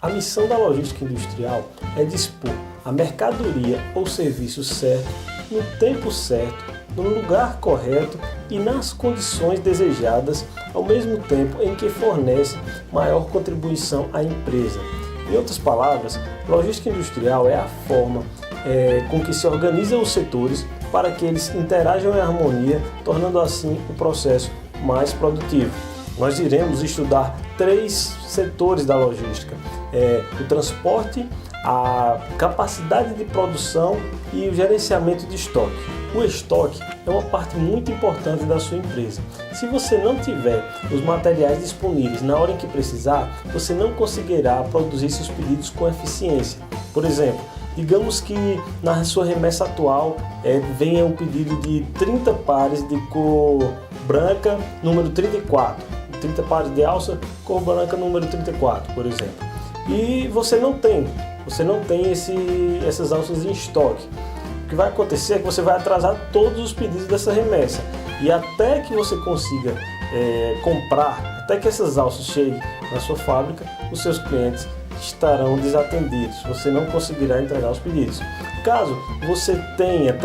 A missão da logística industrial é dispor a mercadoria ou serviço certo, no tempo certo, no lugar correto e nas condições desejadas, ao mesmo tempo em que fornece maior contribuição à empresa. Em outras palavras, logística industrial é a forma com que se organizam os setores para que eles interajam em harmonia, tornando assim o processo mais produtivo. Nós iremos estudar 3 setores da logística: o transporte, a capacidade de produção e o gerenciamento de estoque. O estoque é uma parte muito importante da sua empresa. Se você não tiver os materiais disponíveis na hora em que precisar, você não conseguirá produzir seus pedidos com eficiência. Por exemplo, digamos que na sua remessa atual venha um pedido de 30 pares de cor branca, número 34. 30 pares de alça, cor branca, número 34, por exemplo. E você não tem essas alças em estoque. O que vai acontecer é que você vai atrasar todos os pedidos dessa remessa. E até que você consiga comprar, até que essas alças cheguem na sua fábrica, os seus clientes estarão desatendidos. Você não conseguirá entregar os pedidos. Caso você tenha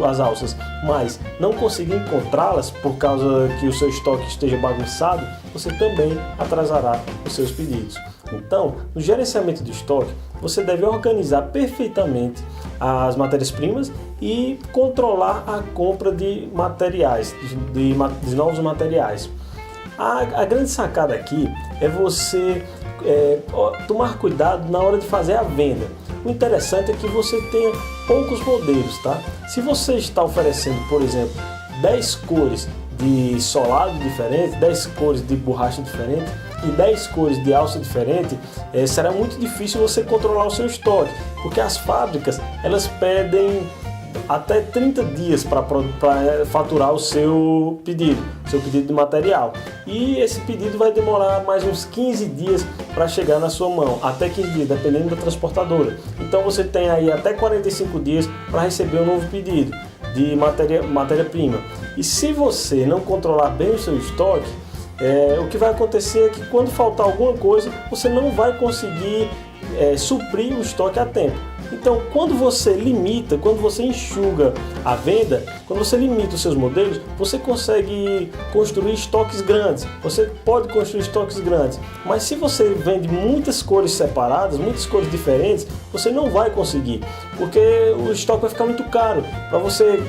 as alças, mas não consiga encontrá-las por causa que o seu estoque esteja bagunçado, você também atrasará os seus pedidos. Então, no gerenciamento de estoque, você deve organizar perfeitamente as matérias-primas e controlar a compra de materiais, de novos materiais. A grande sacada aqui é você tomar cuidado na hora de fazer a venda. O interessante é que você tenha poucos modelos, tá? Se você está oferecendo, por exemplo, 10 cores de solado diferente, 10 cores de borracha diferente e 10 cores de alça diferente, será muito difícil você controlar o seu estoque, porque as fábricas elas pedem até 30 dias para faturar o seu pedido de material. E esse pedido vai demorar mais uns 15 dias para chegar na sua mão, até 15 dias, dependendo da transportadora. Então você tem aí até 45 dias para receber um novo pedido de matéria-prima. E se você não controlar bem o seu estoque, o que vai acontecer é que quando faltar alguma coisa, você não vai conseguir suprir o estoque a tempo. Então, quando você enxuga a venda, quando você limita os seus modelos, você consegue construir estoques grandes. Você pode construir estoques grandes, mas se você vende muitas cores separadas, muitas cores diferentes, você não vai conseguir, porque o estoque vai ficar muito caro. Para você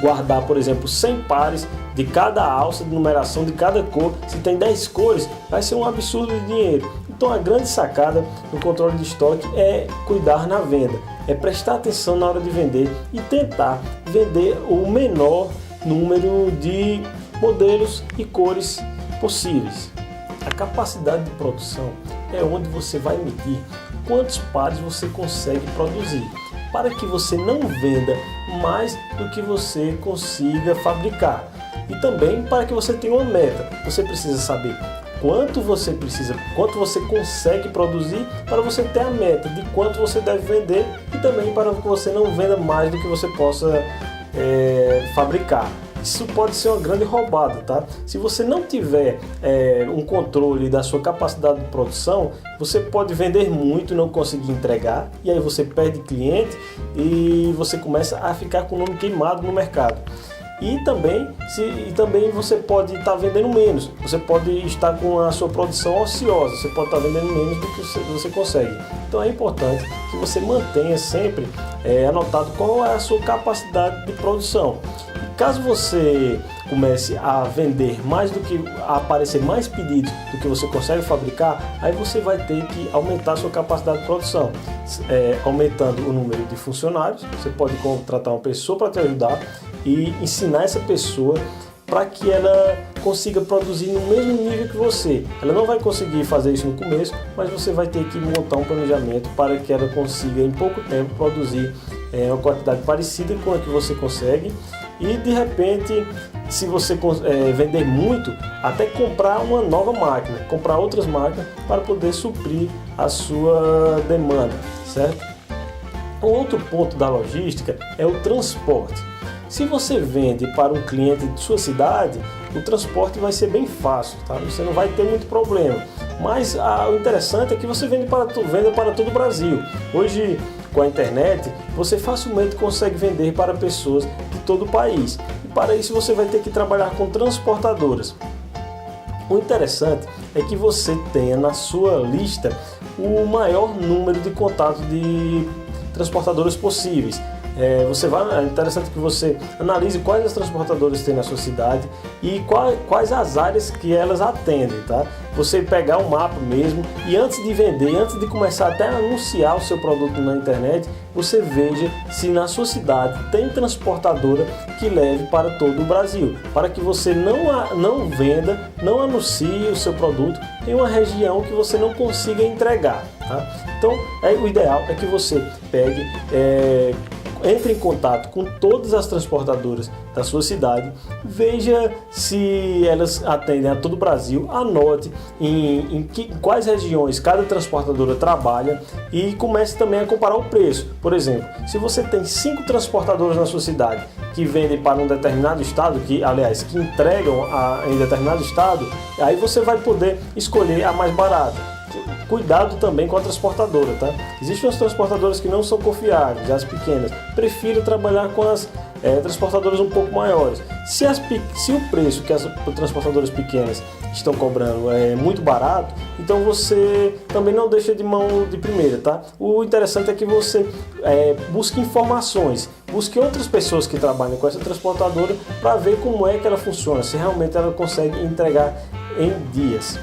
guardar, por exemplo, 100 pares de cada alça, de numeração de cada cor, se tem 10 cores, vai ser um absurdo de dinheiro. Então a grande sacada no controle de estoque é cuidar na venda, é prestar atenção na hora de vender e tentar vender o menor número de modelos e cores possíveis. A capacidade de produção é onde você vai medir quantos pares você consegue produzir, para que você não venda mais do que você consiga fabricar. E também para que você tenha uma meta. Você precisa saber quanto você consegue produzir para você ter a meta de quanto você deve vender e também para que você não venda mais do que você possa fabricar. Isso pode ser uma grande roubada, tá? Se você não tiver um controle da sua capacidade de produção, você pode vender muito e não conseguir entregar, e aí você perde cliente e você começa a ficar com o nome queimado no mercado. E também você pode estar vendendo menos, você pode estar com a sua produção ociosa, você pode estar vendendo menos do que você consegue. Então é importante que você mantenha sempre anotado qual é a sua capacidade de produção. E caso você comece a vender mais do que a aparecer mais pedidos do que você consegue fabricar, aí você vai ter que aumentar a sua capacidade de produção, aumentando o número de funcionários. Você pode contratar uma pessoa para te ajudar e ensinar essa pessoa para que ela consiga produzir no mesmo nível que você. Ela não vai conseguir fazer isso no começo, mas você vai ter que montar um planejamento para que ela consiga em pouco tempo produzir uma quantidade parecida com a que você consegue. E de repente, se você vender muito, até comprar uma nova máquina, comprar outras máquinas para poder suprir a sua demanda, certo? Um outro ponto da logística é o transporte. Se você vende para um cliente de sua cidade, o transporte vai ser bem fácil, tá? Você não vai ter muito problema. Mas o interessante é que você venda para todo o Brasil. Hoje, com a internet, você facilmente consegue vender para pessoas de todo o país. E para isso você vai ter que trabalhar com transportadoras. O interessante é que você tenha na sua lista o maior número de contatos de transportadoras possíveis. É interessante que você analise quais as transportadoras tem na sua cidade e quais as áreas que elas atendem, tá? Você pegar um mapa mesmo e antes de vender, antes de começar até a anunciar o seu produto na internet, você veja se na sua cidade tem transportadora que leve para todo o Brasil, para que você não venda, não anuncie o seu produto em uma região que você não consiga entregar, tá? Então, o ideal é que você pegue, entre em contato com todas as transportadoras da sua cidade, veja se elas atendem a todo o Brasil, anote em quais regiões cada transportadora trabalha e comece também a comparar o preço. Por exemplo, se você tem 5 transportadoras na sua cidade que vendem para um determinado estado, que entregam em determinado estado, aí você vai poder escolher a mais barata. Cuidado também com a transportadora, tá? Existem as transportadoras que não são confiáveis, as pequenas. Prefiro trabalhar com as transportadoras um pouco maiores. Se o preço que as transportadoras pequenas estão cobrando é muito barato, então você também não deixa de mão de primeira, tá? O interessante é que você busque informações, busque outras pessoas que trabalham com essa transportadora para ver como é que ela funciona, se realmente ela consegue entregar em dias.